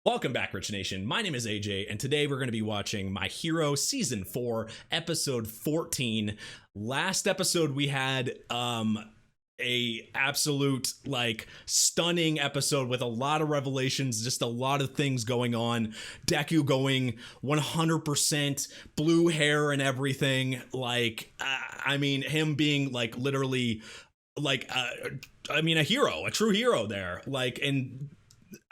Welcome back, Rich Nation. My name is AJ, and today we're going to be watching My Hero Season 4, Episode 14. Last episode we had a absolute, like, stunning episode with a lot of revelations, just a lot of things going on. Deku going 100% blue hair and everything. Like, I mean, him being, like, literally, like, I mean, a hero, a true hero there. Like, and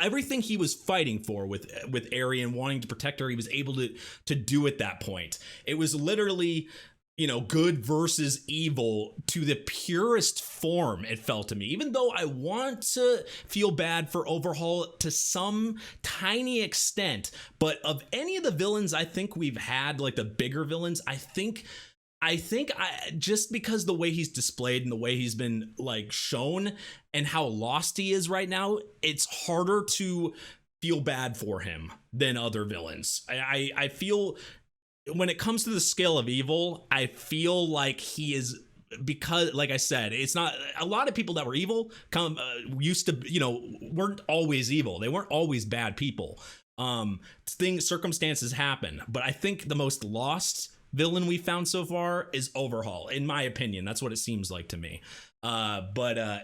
everything he was fighting for with Eri and wanting to protect her, he was able to do at that point. It was literally, you know, good versus evil to the purest form, it felt to me. Even though I want to feel bad for Overhaul to some tiny extent, but of any of the villains I think we've had, like the bigger villains, I think just because the way he's displayed and the way he's been, like, shown and how lost he is right now, it's harder to feel bad for him than other villains. I feel when it comes to the scale of evil, I feel like he is, because, like I said, it's not a lot of people that were evil used to, you know, weren't always evil. They weren't always bad people. Circumstances happen, but I think the most lost villain we found so far is Overhaul, in my opinion. That's what it seems like to me.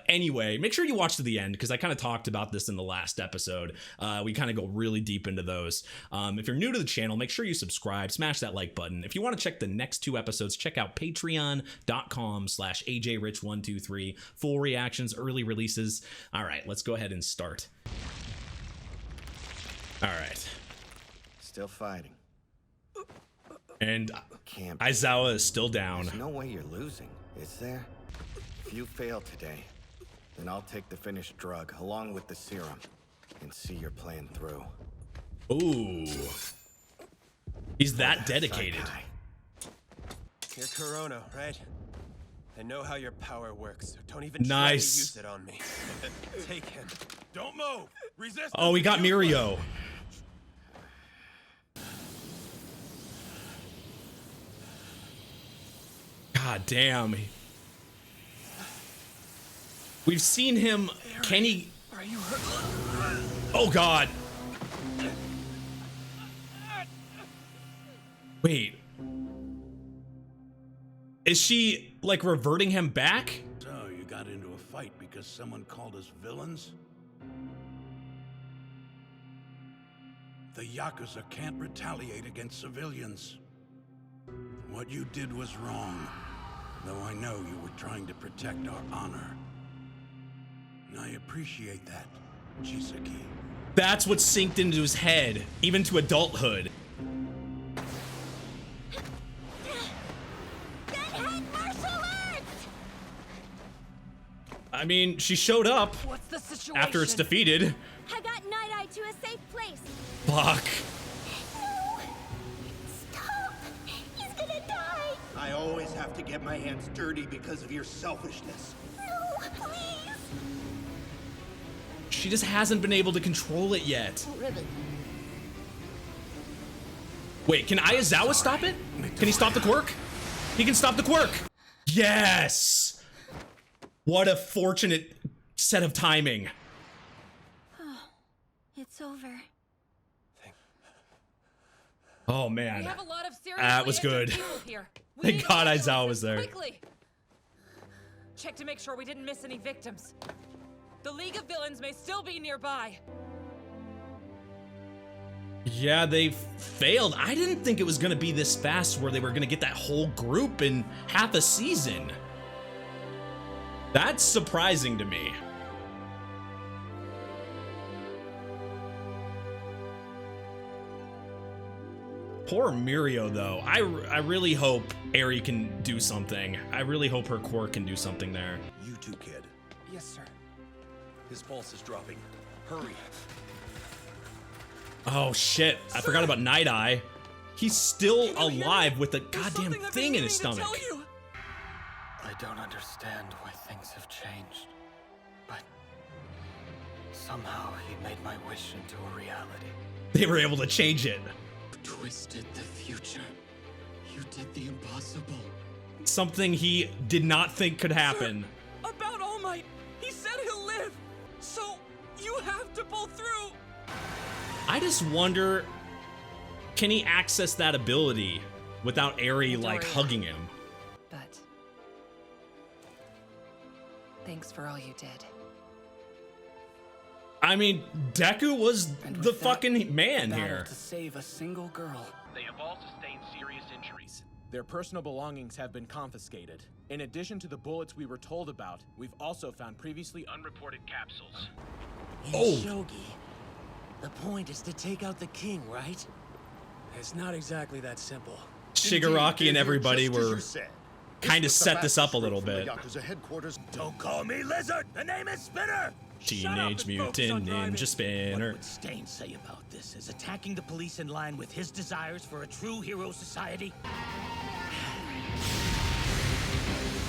Anyway, make sure you watch to the end, because I kind of talked about this in the last episode. We kind of go really deep into those. If you're new to the channel, make sure you subscribe, smash that like button. If you want to check the next two episodes, check out patreon.com/AJRich123. Full reactions, early releases. All right, let's go ahead and start. All right. Still fighting. And Aizawa is still down. There's no way you're losing, is there? If you fail today, then I'll take the finished drug along with the serum and see your plan through. Ooh. He's that dedicated. You're Corona, right? I know how your power works, so don't even try to use it on me. Take him. Don't move. Resist. Oh, we got Mirio. God damn. We've seen him. Can he? Are you hurt? Oh God. Wait. Is she, like, reverting him back? So you got into a fight because someone called us villains? The Yakuza can't retaliate against civilians. What you did was wrong. Though I know you were trying to protect our honor. And I appreciate that, Chisaki. That's what sinked into his head, even to adulthood. I mean, she showed up. What's the situation? After it's defeated. I got Night-Eye to a safe place. Fuck. No! Stop! He's gonna die! I always have to get my hands dirty because of your selfishness. No, please! She just hasn't been able to control it yet. Ribbon. Wait, can Aizawa stop it? Can he stop the quirk? He can stop the quirk! Yes! What a fortunate set of timing. Oh, it's over. Oh man. We have a lot of That was good. Here. Thank God Aizawa was there. Quickly. Check to make sure we didn't miss any victims. The League of Villains may still be nearby. Yeah, they failed. I didn't think it was gonna be this fast where they were gonna get that whole group in half a season. That's surprising to me. Poor Mirio, though. I really hope Eri can do something. I really hope her quirk can do something there. You too, kid. Yes, sir. His pulse is dropping. Hurry. Oh shit, I forgot about Night-Eye. He's still alive with a goddamn thing in his stomach. I don't understand why things have changed, but somehow he made my wish into a reality. They were able to change it. Twisted the future. You did the impossible. Something he did not think could happen. Sir, about All Might, he said he'll live. So you have to pull through. I just wonder, can he access that ability without Eri like hugging him? But thanks for all you did. I mean, Deku was the fucking man battle here. to save a single girl. They have all sustained serious injuries. Their personal belongings have been confiscated. In addition to the bullets we were told about, we've also found previously Unreported capsules. Oh. Shogi, the point is to take out the king, right? It's not exactly that simple. Shigaraki and everybody were kind of set this up a little bit. Don't call me Lizard! The name is Spinner! Teenage Mutant Ninja Spinner. What would Stain say about this? Is attacking the police in line with his desires for a true hero society?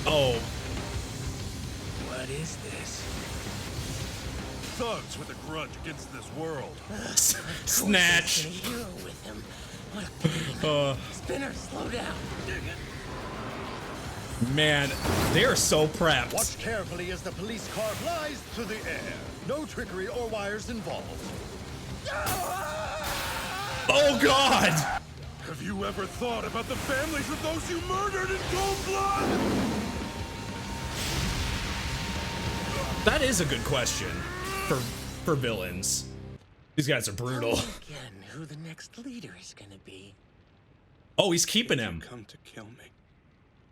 Oh. What is this? Thugs with a grudge against this world. Snatch. A hero with him. What a pain. Spinner, slow down. Man, they are so prepped. Watch carefully as the police car flies through the air. No trickery or wires involved. Oh God! Have you ever thought about the families of those you murdered in cold blood? That is a good question for villains. These guys are brutal. Again, who the next leader is gonna be? Oh, he's keeping him. Come to kill me.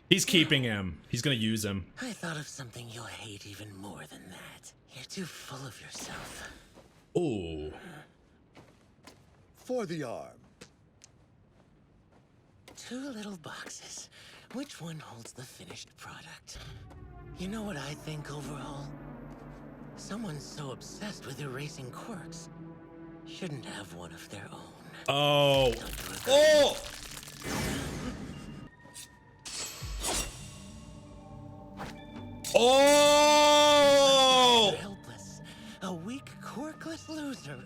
He's keeping him. He's gonna use him. I thought of something you'll hate even more than that. You're too full of yourself. Oh. For the arm. 2 little boxes. Which one holds the finished product? You know what I think overall? Someone so obsessed with erasing quirks shouldn't have one of their own. Oh. Oh! Oh! Helpless, a weak, quirkless loser,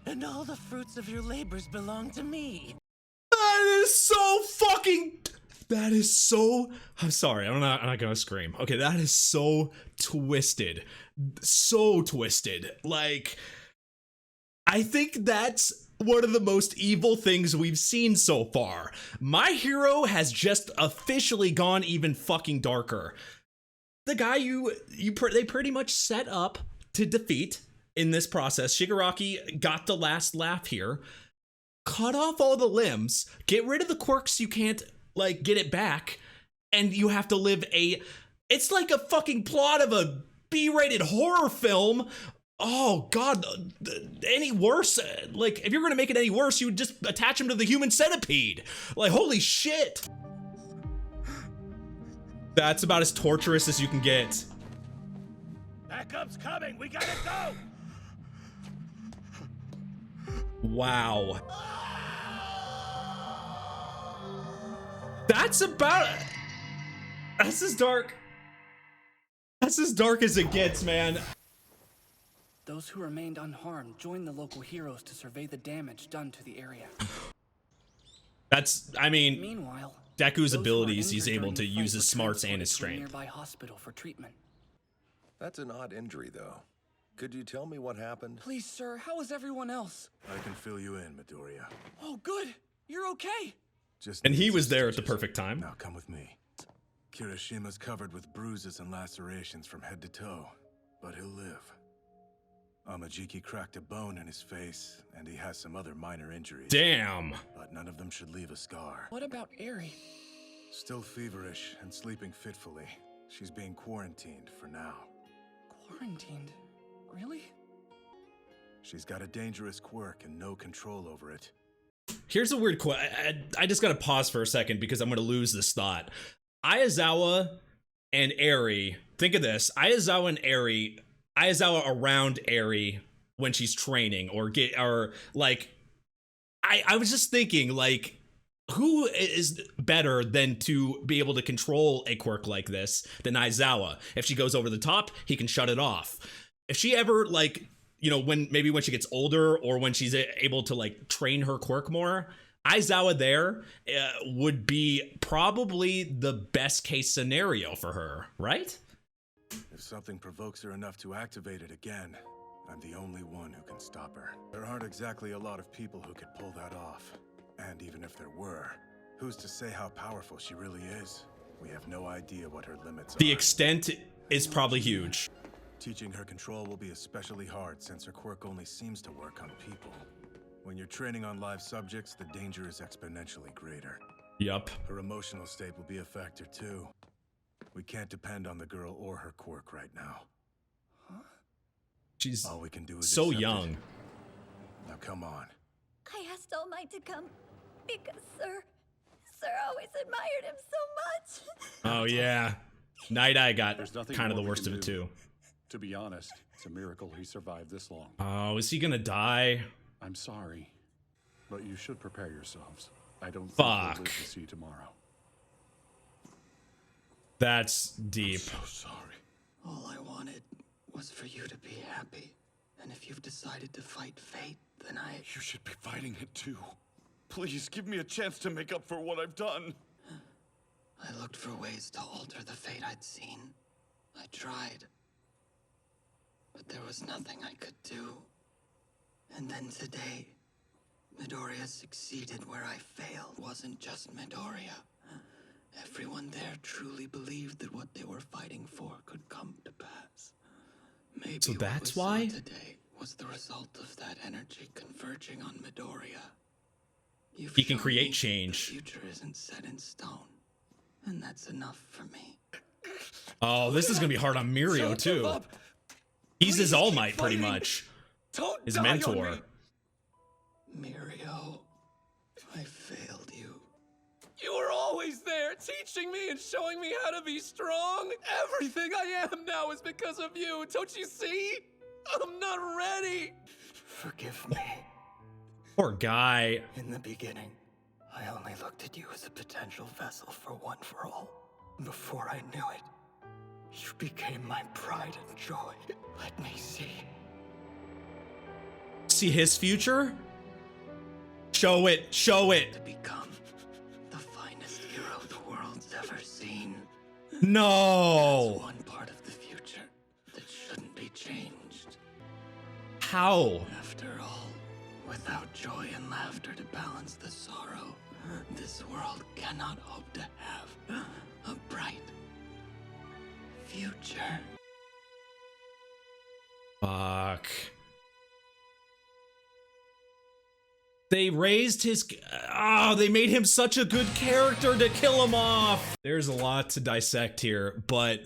and all the fruits of your labors belong to me. That is so fucking. That is so. I'm sorry. I'm not gonna scream. Okay, that is so twisted. So twisted. Like, I think that's one of the most evil things we've seen so far. My hero has just officially gone even fucking darker. The guy they pretty much set up to defeat in this process. Shigaraki got the last laugh here. Cut off all the limbs, get rid of the quirks you can't, like, get it back, and you have to live it's like a fucking plot of a B-rated horror film. Oh God, any worse? Like, if you're gonna make it any worse, you would just attach him to the human centipede. Like, holy shit. That's about as torturous as you can get. Backup's coming! We gotta go! Wow. That's about... That's as dark... That's as dark as it gets, man. Those who remained unharmed joined the local heroes to survey the damage done to the area. That's... I mean... Meanwhile, Deku's those who were abilities, he's injured able during to the fight use his were smarts and transported his to a strength. nearby hospital for treatment. That's an odd injury, though. Could you tell me what happened? Please, sir, how is everyone else? I can fill you in, Midoriya. Oh, good. You're okay. Just And he needs was some there at the stitches. perfect time. Now come with me. Kirishima's covered with bruises and lacerations from head to toe, but he'll live. Amajiki cracked a bone in his face, and he has some other minor injuries. Damn. But none of them should leave a scar. What about Eri? Still feverish and sleeping fitfully. She's being quarantined for now. Quarantined? Really? She's got a dangerous quirk and no control over it. Here's a weird question. I just gotta pause for a second because I'm gonna lose this thought. Ayazawa and Eri, think of this. Ayazawa around Eri when she's training I was just thinking, like, who is better than to be able to control a quirk like this than Aizawa? If she goes over the top, he can shut it off. If she ever, like, you know, when she gets older or when she's able to, like, train her quirk more, Aizawa there would be probably the best case scenario for her, right? If something provokes her enough to activate it again, I'm the only one who can stop her. There aren't exactly a lot of people who could pull that off. And even if there were, who's to say how powerful she really is? We have no idea what her limits are. The extent is probably huge. Teaching her control will be especially hard since her quirk only seems to work on people. When you're training on live subjects, the danger is exponentially greater. Yup. Her emotional state will be a factor too. We can't depend on the girl or her quirk right now. She's all we can do is so accept young. it. Now come on. I asked All Might to come because Sir always admired him so much. Oh yeah, Night Eye got There's nothing kind of the more we worst of can it do. too. To be honest, it's a miracle he survived this long. Oh, is he gonna die? I'm sorry, but you should prepare yourselves. I don't think Fuck. we'll live to see tomorrow. That's deep. I'm so sorry. All I wanted was for you to be happy. And if you've decided to fight fate, then You should be fighting it too. Please, give me a chance to make up for what I've done. I looked for ways to alter the fate I'd seen. I tried. But there was nothing I could do. And then today, Midoriya succeeded where I failed. It wasn't just Midoriya. Everyone there truly believed that what they were fighting for could come to pass. Maybe So that's what we why? saw today was the result of that energy converging on Midoriya. You've He can shown create me change. The future isn't set in stone, and that's enough for me. Oh, this is gonna be hard on Mirio too. He's his All Might pretty much. Don't His die on mentor. me. Mirio, I failed you. You were always there, teaching me and showing me how to be strong. Everything I am now is because of you. Don't you see? I'm not ready. Forgive me. Poor guy. In the beginning, I only looked at you as a potential vessel for One for All. Before I knew it, you became my pride and joy. Let me see. See his future? Show it. Show it. To become the finest hero the world's ever seen. No. That's one part of the future that shouldn't be changed. How? After all, without joy and laughter to balance the sorrow, this world cannot hope to have a bright future. Fuck. They raised his... Oh, they made him such a good character to kill him off. There's a lot to dissect here, but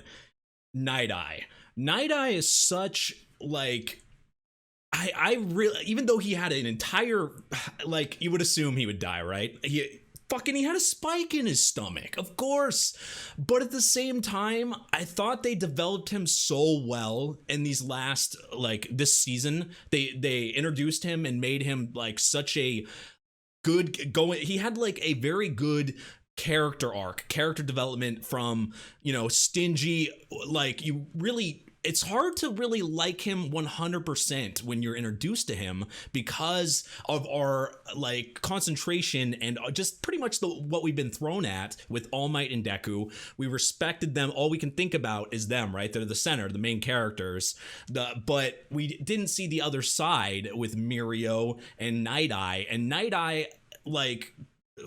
Night Eye. Night Eye is such, like... I really... Even though he had an entire... Like, you would assume he would die, right? He had a spike in his stomach, of course. But at the same time, I thought they developed him so well in these last, like, this season. They introduced him and made him, like, such a good he had, like, a very good character arc, character development from, you know, stingy, like, you really... It's hard to really like him 100% when you're introduced to him because of our, like, concentration and just pretty much what we've been thrown at with All Might and Deku. We respected them. All we can think about is them, right? They're the center, the main characters. But we didn't see the other side with Mirio and Night Eye. And Night Eye, like,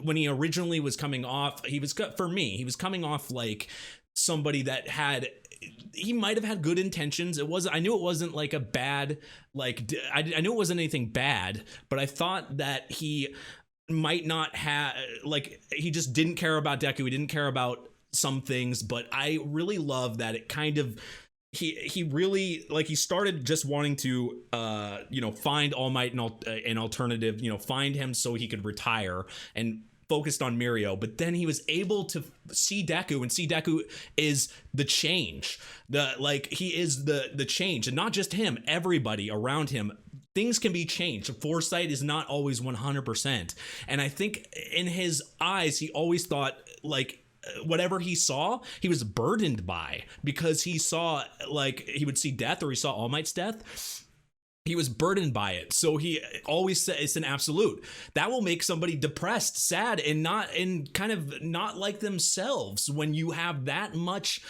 when he originally was coming off, he was coming off like somebody that had... He might have had good intentions. I knew it wasn't like a bad, like, I knew it wasn't anything bad, but I thought that he might not have, like, he just didn't care about Deku. He didn't care about some things, but I really love that it kind of, he really, like, he started just wanting to, you know, find All Might and an alternative, you know, find him so he could retire and focused on Mirio, but then he was able to see Deku, and see Deku is the change. He is the change, and not just him, everybody around him. Things can be changed. Foresight is not always 100%. And I think in his eyes, he always thought, like, whatever he saw, he was burdened by, because he saw, like, he would see death, or he saw All Might's death. He was burdened by it. So he always said it's an absolute. That will make somebody depressed, sad, and kind of not like themselves when you have that much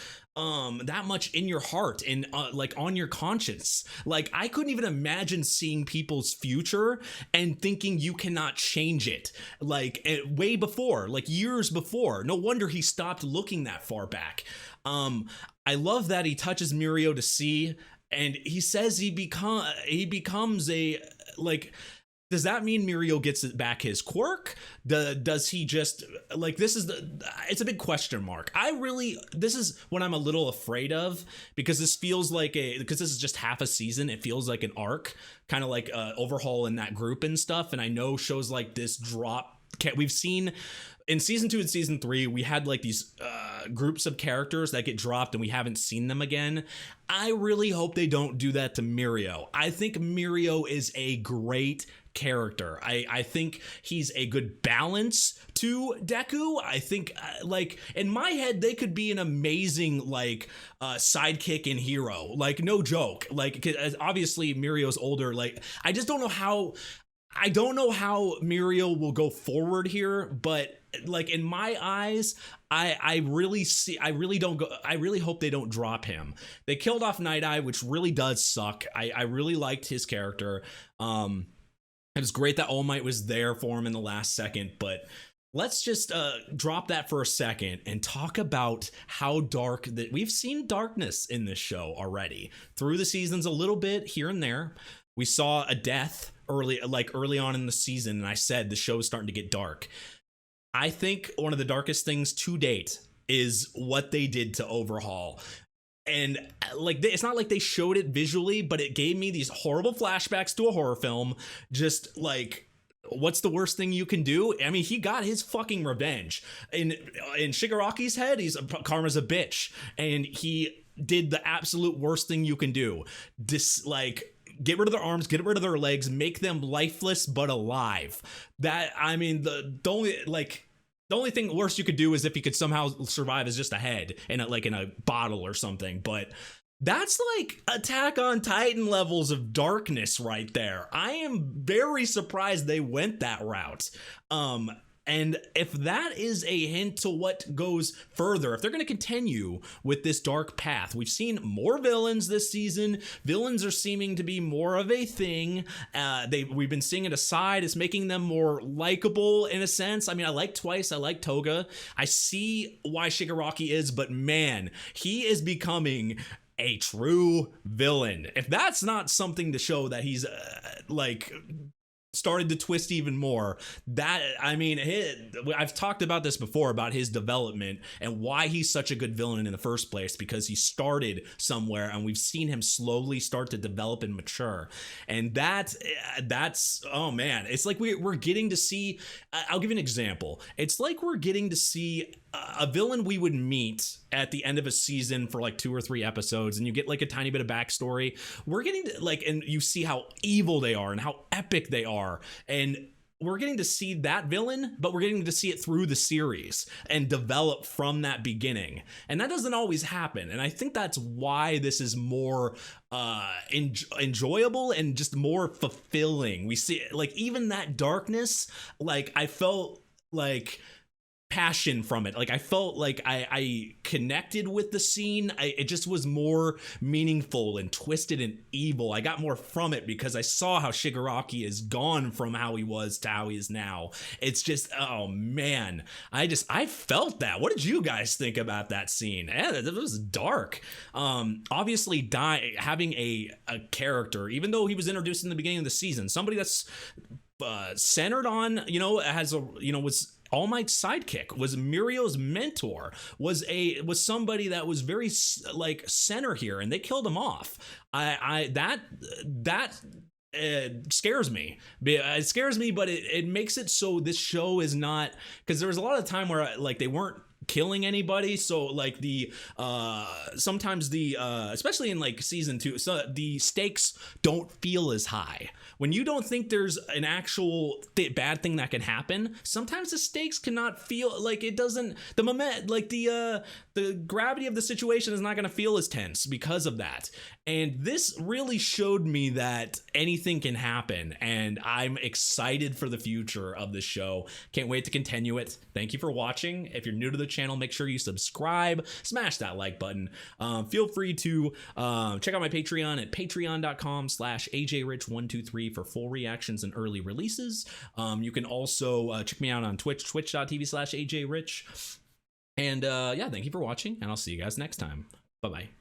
that much in your heart and like on your conscience. Like I couldn't even imagine seeing people's future and thinking you cannot change it, like way before, like years before. No wonder he stopped looking that far back. I love that he touches Mirio to see, and he says he becomes a, like, does that mean Mirio gets back his quirk? Does he just, like, it's a big question mark. This is what I'm a little afraid of, because this feels like because this is just half a season. It feels like an arc, kind of like Overhaul in that group and stuff. And I know shows like this drop. We've seen in season 2 and season 3, we had like these groups of characters that get dropped and we haven't seen them again. I really hope they don't do that to Mirio. I think Mirio is a great character. I think he's a good balance to Deku. I think like in my head they could be an amazing like sidekick and hero, like no joke. Like obviously Mirio's older, like I just don't know how Mirio will go forward here, but like in my eyes, I really hope they don't drop him. They killed off Night Eye, which really does suck. I really liked his character. It was great that All Might was there for him in the last second, but let's just drop that for a second and talk about how dark that we've seen darkness in this show already through the seasons, a little bit here and there. We saw a death early on in the season, and I said the show is starting to get dark. I think one of the darkest things to date is what they did to Overhaul. And like, it's not like they showed it visually, but it gave me these horrible flashbacks to a horror film. Just like, what's the worst thing you can do? I mean, he got his fucking revenge. In Shigaraki's head, karma's a bitch, and he did the absolute worst thing you can do. Get rid of their arms, get rid of their legs, make them lifeless but alive. That, I mean, the only thing worse you could do is if he could somehow survive as just a head in a bottle or something. But that's like Attack on Titan levels of darkness right there. I am very surprised they went that route. And if that is a hint to what goes further, if they're going to continue with this dark path, we've seen more villains this season. Villains are seeming to be more of a thing. We've been seeing it aside. It's making them more likable in a sense. I mean, I like Twice. I like Toga. I see why Shigaraki is, but man, he is becoming a true villain. If that's not something to show that he's started to twist even more, that, I mean, I've talked about this before, about his development and why he's such a good villain in the first place, because he started somewhere and we've seen him slowly start to develop and mature. And that's oh man, it's like we're getting to see, I'll give you an example. It's like we're getting to see a villain we would meet at the end of a season for like 2 or 3 episodes, and you get like a tiny bit of backstory. We're getting to and you see how evil they are and how epic they are, and we're getting to see that villain, but we're getting to see it through the series and develop from that beginning. And that doesn't always happen. And I think that's why this is more enjoyable and just more fulfilling. We see like even that darkness, like I felt like passion from it. Like I felt like I connected with the scene. It just was more meaningful and twisted and evil. I got more from it because I saw how Shigaraki is gone from how he was to how he is now. It's just, oh man, I felt that. What did you guys think about that scene? It was dark. Obviously having a character, even though he was introduced in the beginning of the season, somebody that's centered on, was All Might's sidekick, was Mirio's mentor, was somebody that was very like center here, and they killed him off. That scares me. It scares me, but it makes it so this show is not, because there was a lot of time where like they weren't killing anybody, so like sometimes especially in like season 2, so the stakes don't feel as high. When you don't think there's an actual bad thing that can happen, sometimes the stakes cannot feel like it doesn't, the moment, like the gravity of the situation is not going to feel as tense because of that. And this really showed me that anything can happen, and I'm excited for the future of the show. Can't wait to continue it. Thank you for watching. If you're new to the channel, channel, make sure you subscribe, smash that like button. Feel free to check out my Patreon at patreon.com/AJRich123 for full reactions and early releases. You can also check me out on Twitch, twitch.tv/AJRich. And yeah, thank you for watching, and I'll see you guys next time. Bye-bye.